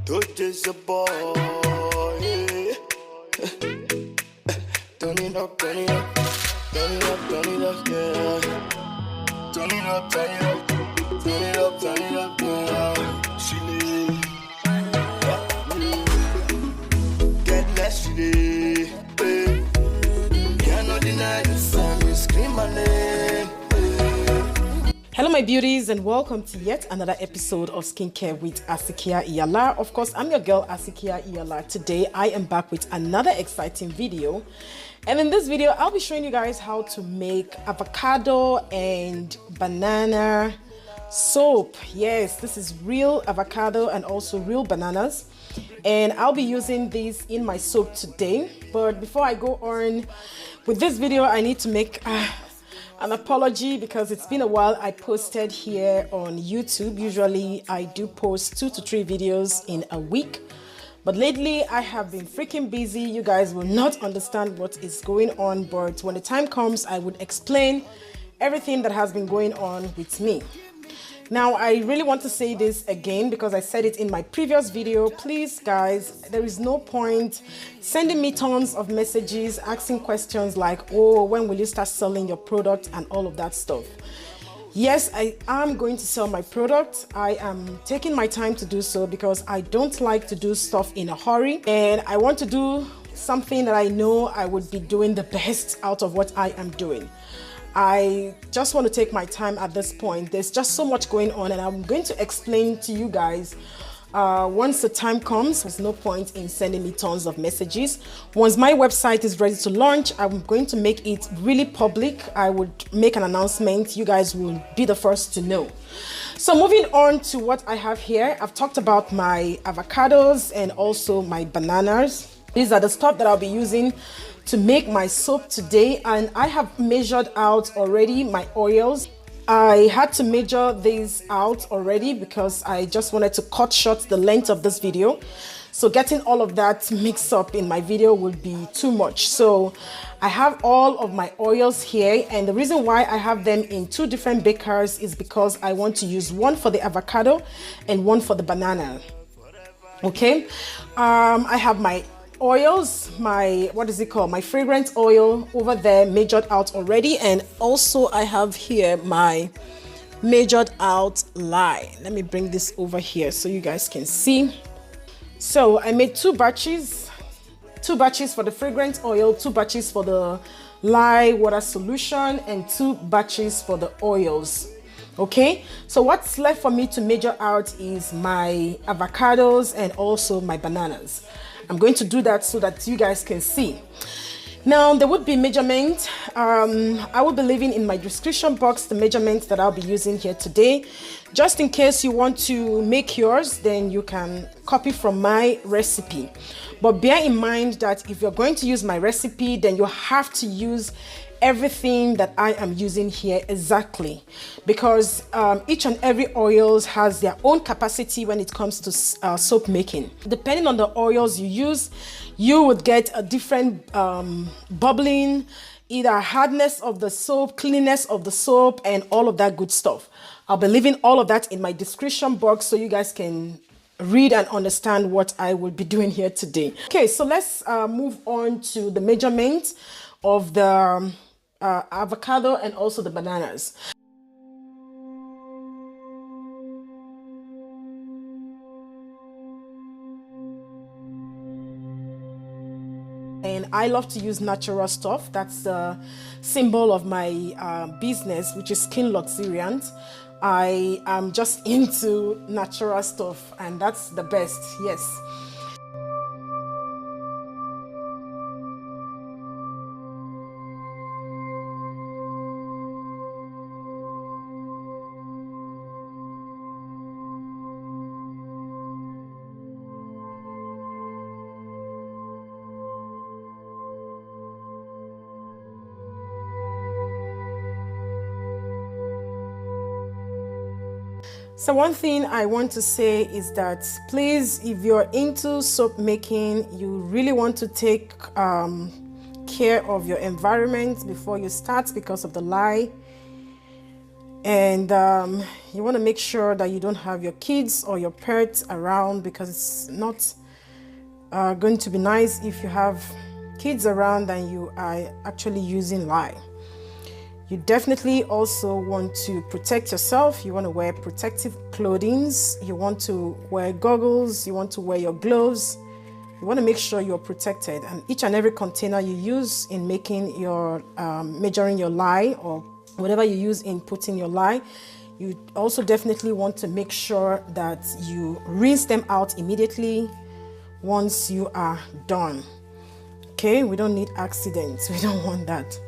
Don't is a boy. Turn it up, turn it up, turn it up, turn it up, yeah. Turn it up, turn it up, turn it up, turn it up, yeah. She need, get less, she need, cannot deny the sun, you scream my name. Hello my beauties, and welcome to yet another episode of Skincare with Asikia Iyalla. Of course, I'm your girl Asikia Iyalla. Today I am back with another exciting video, and in this video I'll be showing you guys how to make avocado and banana soap. Yes, this is real avocado and also real bananas, and I'll be using these in my soap today. But before I go on with this video, I need to make an apology because it's been a while I posted here on YouTube. Usually I do post 2 to 3 videos in a week, but lately I have been freaking busy. You guys will not understand what is going on, but when the time comes I would explain everything that has been going on with me. Now, I really want to say this again because I said it in my previous video. Please, guys, there is no point sending me tons of messages, asking questions like, oh, when will you start selling your product and all of that stuff. Yes, I am going to sell my product. I am taking my time to do so because I don't like to do stuff in a hurry, and I want to do something that I know I would be doing the best out of what I am doing. I just want to take my time at this point. There's just so much going on, and I'm going to explain to you guys once the time comes. There's no point in sending me tons of messages. Once my website is ready to launch, I'm going to make it really public. I would make an announcement. You guys will be the first to know. So moving on to what I have here, I've talked about my avocados and also my bananas. These are the stuff that I'll be using to make my soap today, and I have measured out already my oils. I had to measure these out already because I just wanted to cut short the length of this video. So getting all of that mixed up in my video would be too much. So I have all of my oils here, and the reason why I have them in 2 different bakers is because I want to use one for the avocado and one for the banana. Okay, I have my oils, my my fragrance oil over there measured out already, and also I have here my measured out lye. Let me bring this over here so you guys can see. So I made 2 batches for the fragrance oil, 2 batches for the lye water solution, and 2 batches for the oils. Okay, so what's left for me to measure out is my avocados and also my bananas. I'm going to do that so that you guys can see. Now, there would be measurement. I will be leaving in my description box the measurements that I'll be using here today. Just in case you want to make yours, then you can copy from my recipe. But bear in mind that if you're going to use my recipe, then you have to use everything that I am using here exactly, because each and every oils has their own capacity when it comes to soap making. Depending on the oils you use, you would get a different bubbling, either hardness of the soap, cleanness of the soap, and all of that good stuff. I'll be leaving all of that in my description box so you guys can read and understand what I will be doing here today. Okay, so let's move on to the measurement of the avocado and also the bananas. And I love to use natural stuff. That's the symbol of my business, which is Skin Luxuriant. I am just into natural stuff, and that's the best. Yes. So one thing I want to say is that please, if you're into soap making, you really want to take care of your environment before you start because of the lye And you want to make sure that you don't have your kids or your pets around, because it's not going to be nice if you have kids around and you are actually using lye. You definitely also want to protect yourself. You want to wear protective clothing. You want to wear goggles. You want to wear your gloves. You want to make sure you're protected. And each and every container you use in making your, measuring your lye, or whatever you use in putting your lye, you also definitely want to make sure that you rinse them out immediately once you are done. Okay, we don't need accidents. We don't want that.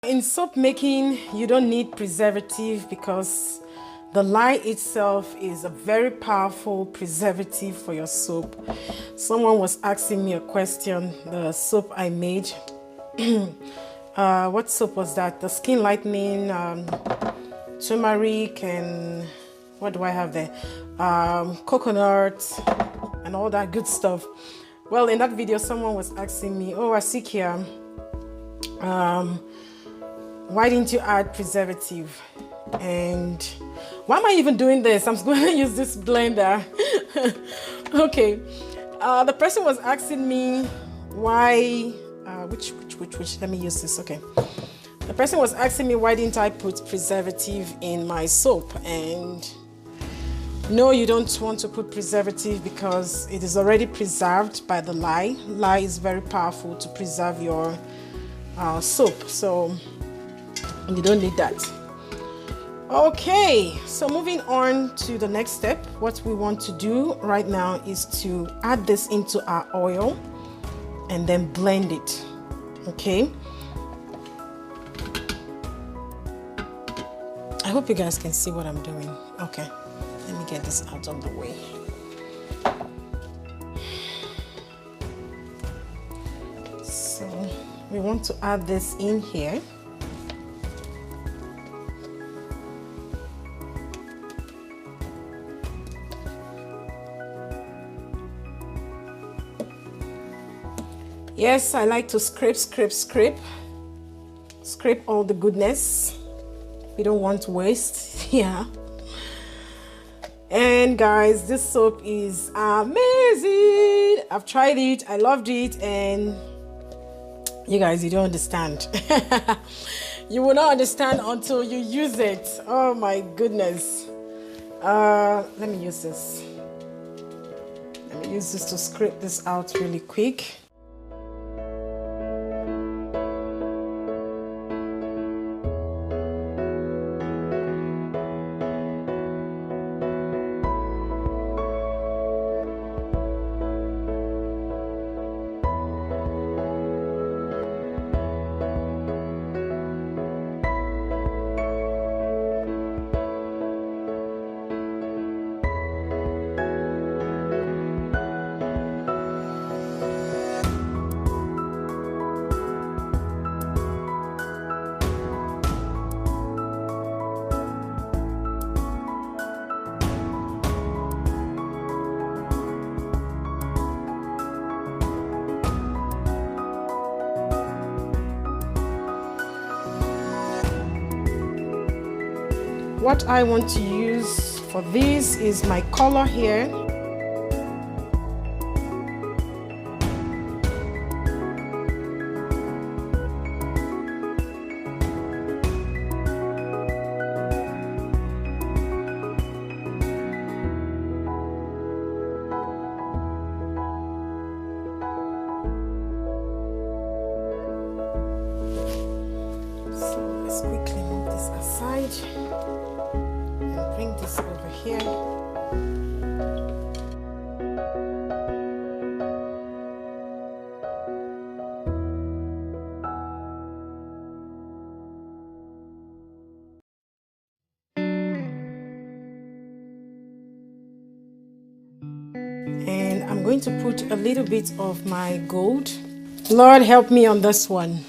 In soap making, you don't need preservative because the lye itself is a very powerful preservative for your soap. Someone was asking me a question, the soap I made. What soap was that? The skin lightening, turmeric, and what do I have there? Coconut and all that good stuff. Well, in that video, someone was asking me, oh, Asikia, why didn't you add preservative? And why am I even doing this? I'm going to use this blender. Okay. The person was asking me why, which, let me use this. Okay. The person was asking me why didn't I put preservative in my soap? And no, you don't want to put preservative because it is already preserved by the lye. Lye is very powerful to preserve your soap. So you don't need that. Okay, so moving on to the next step, what we want to do right now is to add this into our oil and then blend it. Okay, I hope you guys can see what I'm doing. Okay, let me get this out of the way. So we want to add this in here. Yes, I like to scrape all the goodness. We don't want waste. Yeah. And guys, this soap is amazing. I've tried it, I loved it, and you guys, you don't understand. You will not understand until you use it. Oh my goodness. Let me use this. Let me use this to scrape this out really quick. What I want to use for this is my color here. Let's quickly move this aside and bring this over here. And I'm going to put a little bit of my gold. Lord help me on this one.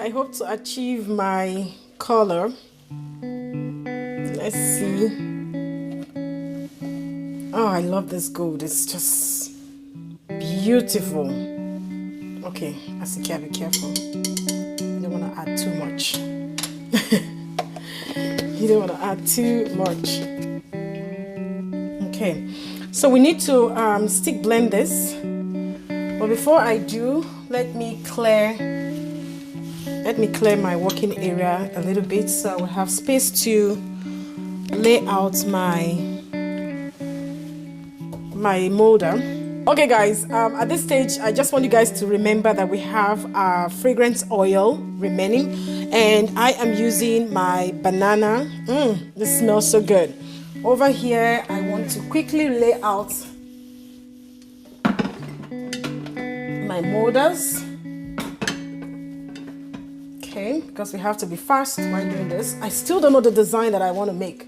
I hope to achieve my color. Let's see. Oh, I love this gold. It's just beautiful. Okay, Asikia, be careful. You don't want to add too much. You don't want to add too much. Okay, so we need to stick blend this. But before I do, let me clear my working area a little bit so I will have space to lay out my molder. Okay guys, at this stage I just want you guys to remember that we have our fragrance oil remaining, and I am using my banana. This smells so good. Over here I want to quickly lay out my molders. Okay, because we have to be fast while doing this. I still don't know the design that I want to make.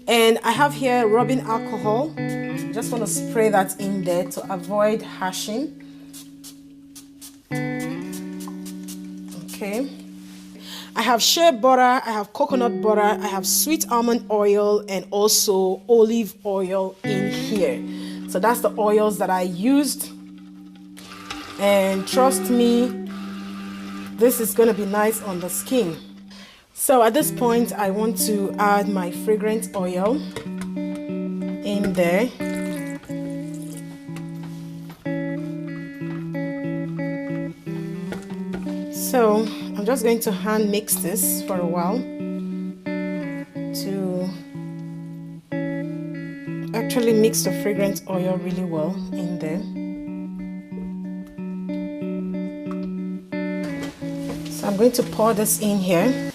And I have here rubbing alcohol. I just want to spray that in there to avoid hashing. Okay. I have shea butter, I have coconut butter, I have sweet almond oil, and also olive oil in here. So that's the oils that I used. And trust me, this is going to be nice on the skin. So at this point, I want to add my fragrance oil in there. So I'm just going to hand mix this for a while to actually mix the fragrance oil really well in there. So I'm going to pour this in here.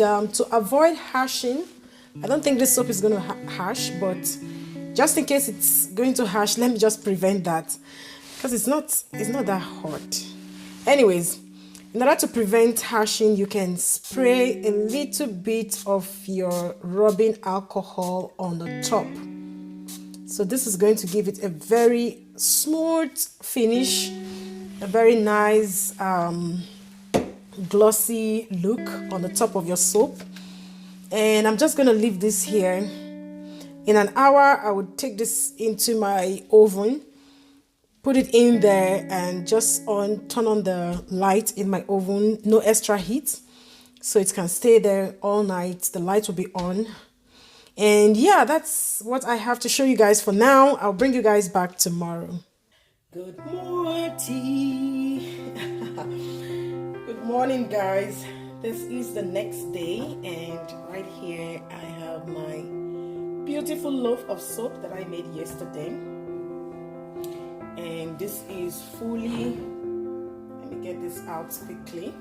And to avoid hashing, I don't think this soap is going to hash, but just in case it's going to hash, let me just prevent that, because it's not that hot. Anyways, in order to prevent hashing, you can spray a little bit of your rubbing alcohol on the top. So this is going to give it a very smooth finish, a very nice glossy look on the top of your soap. And I'm just going to leave this here. In an hour I would take this into my oven put it in there and just turn on the light in my oven, no extra heat, so it can stay there all night. The light will be on. And yeah, that's what I have to show you guys for now. I'll bring you guys back tomorrow. Good morning. Good morning, guys. This is the next day, and right here I have my beautiful loaf of soap that I made yesterday. And this is fully, let me get this out quickly.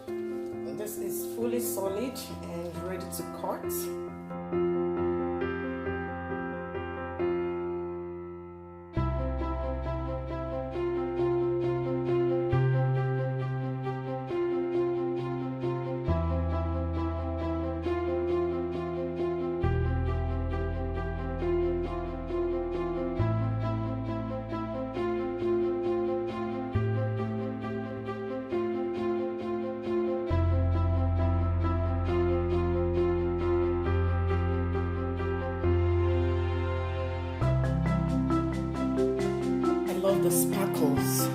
And this is fully solid and ready to cut. Love the sparkles.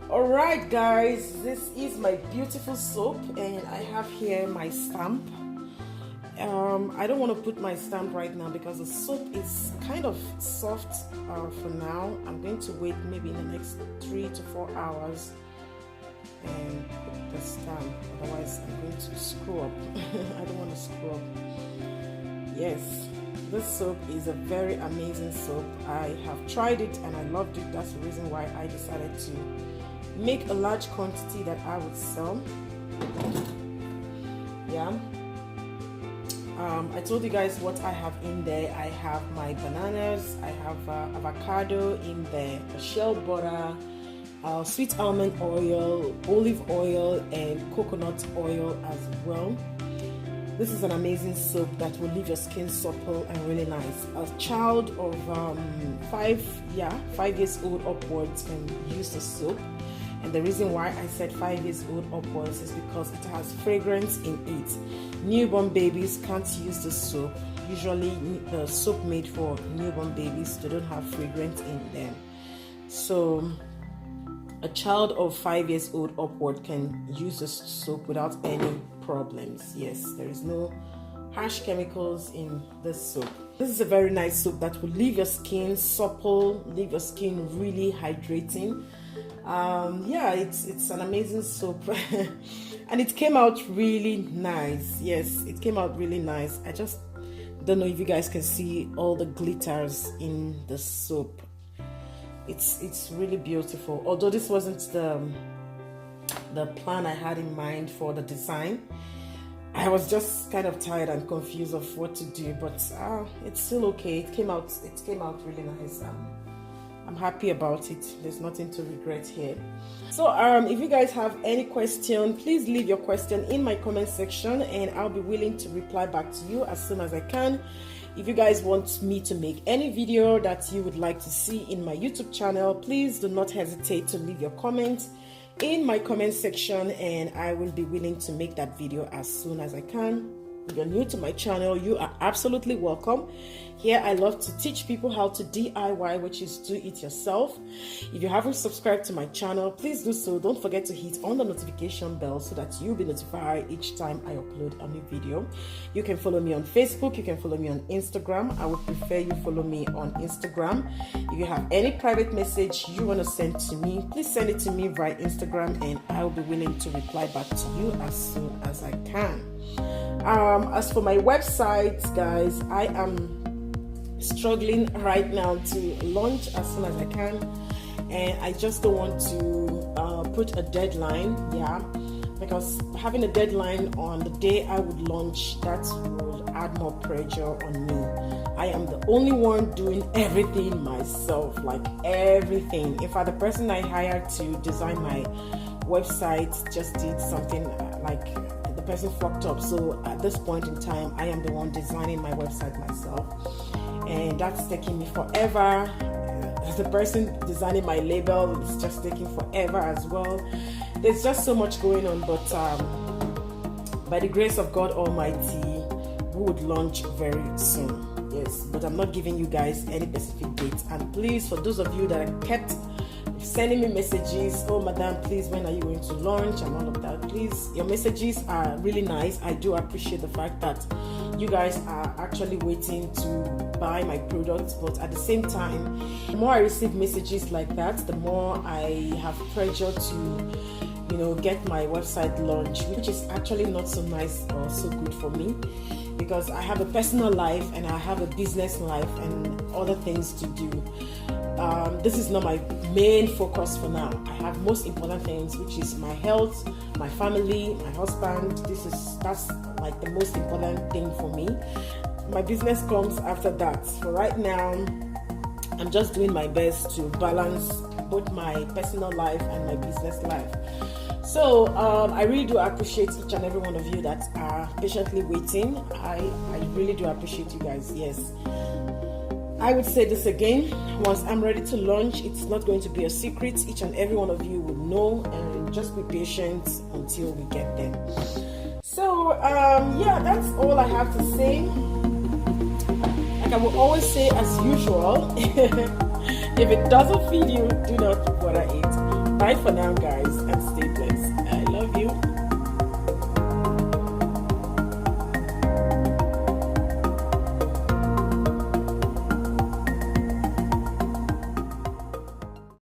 Alright guys, this is my beautiful soap, and I have here my stamp. I don't want to put my stamp right now because the soap is kind of soft for now. I'm going to wait maybe in the next 3 to 4 hours and put the stamp, otherwise I'm going to screw up. I don't want to screw up. Yes, this soap is a very amazing soap. I have tried it and I loved it. That's the reason why I decided to make a large quantity that I would sell. Yeah, I told you guys what I have in there. I have my bananas, I have avocado in there, shea butter, sweet almond oil, olive oil, and coconut oil as well. This is an amazing soap that will leave your skin supple and really nice. A child of 5 years old upwards can use the soap. And the reason why I said 5 years old upwards is because it has fragrance in it. Newborn babies can't use the soap. Usually the soap made for newborn babies, they don't have fragrance in them. So a child of 5 years old upward can use the soap without any problems. Yes, there is no harsh chemicals in this soap. This is a very nice soap that will leave your skin supple, leave your skin really hydrating. Yeah, it's an amazing soap. And it came out really nice. Yes, it came out really nice. I just don't know if you guys can see all the glitters in the soap. It's really beautiful. Although this wasn't the plan I had in mind for the design, I was just kind of tired and confused of what to do, but it's still okay. It came out really nice. I'm happy about it. There's nothing to regret here. So if you guys have any question, please leave your question in my comment section and I'll be willing to reply back to you as soon as I can. If you guys want me to make any video that you would like to see in my YouTube channel, please do not hesitate to leave your comments in my comment section and I will be willing to make that video as soon as I can. If you're new to my channel, you are absolutely welcome. Here I love to teach people how to DIY, which is do it yourself. If you haven't subscribed to my channel, please do so. Don't forget to hit on the notification bell so that you'll be notified each time I upload a new video. You can follow me on Facebook, you can follow me on Instagram. I would prefer you follow me on Instagram. If you have any private message you want to send to me, please send it to me via Instagram and I will be willing to reply back to you as soon as I can. As for my website, guys, I am struggling right now to launch as soon as I can, and I just don't want to put a deadline, because having a deadline on the day I would launch, that would add more pressure on me. I am the only one doing everything myself, like everything. In fact, the person I hired to design my website just did something like the person fucked up. So at this point in time, I am the one designing my website myself, and that's taking me forever. The person designing my label is just taking forever as well. There's just so much going on, but by the grace of God Almighty, we would launch very soon. Yes, but I'm not giving you guys any specific date. And please, for those of you that kept sending me messages, oh madam, please, when are you going to launch and all of that, please, your messages are really nice. I do appreciate the fact that you guys are actually waiting to buy my products, but at the same time, the more I receive messages like that, the more I have pressure to, you know, get my website launched, which is actually not so nice or so good for me, because I have a personal life and I have a business life and other things to do. This is not my main focus for now. I have most important things, which is my health, my family, my husband. That's like the most important thing for me. My business comes after that. For right now, I'm just doing my best to balance both my personal life and my business life. So I really do appreciate each and every one of you that are patiently waiting. I really do appreciate you guys. Yes, I would say this again. Once I'm ready to launch, it's not going to be a secret. Each and every one of you will know, and just be patient until we get there. So yeah, that's all I have to say. Like I will always say, as usual, if it doesn't feed you, do not bother it. Bye for now, guys, and stay blessed.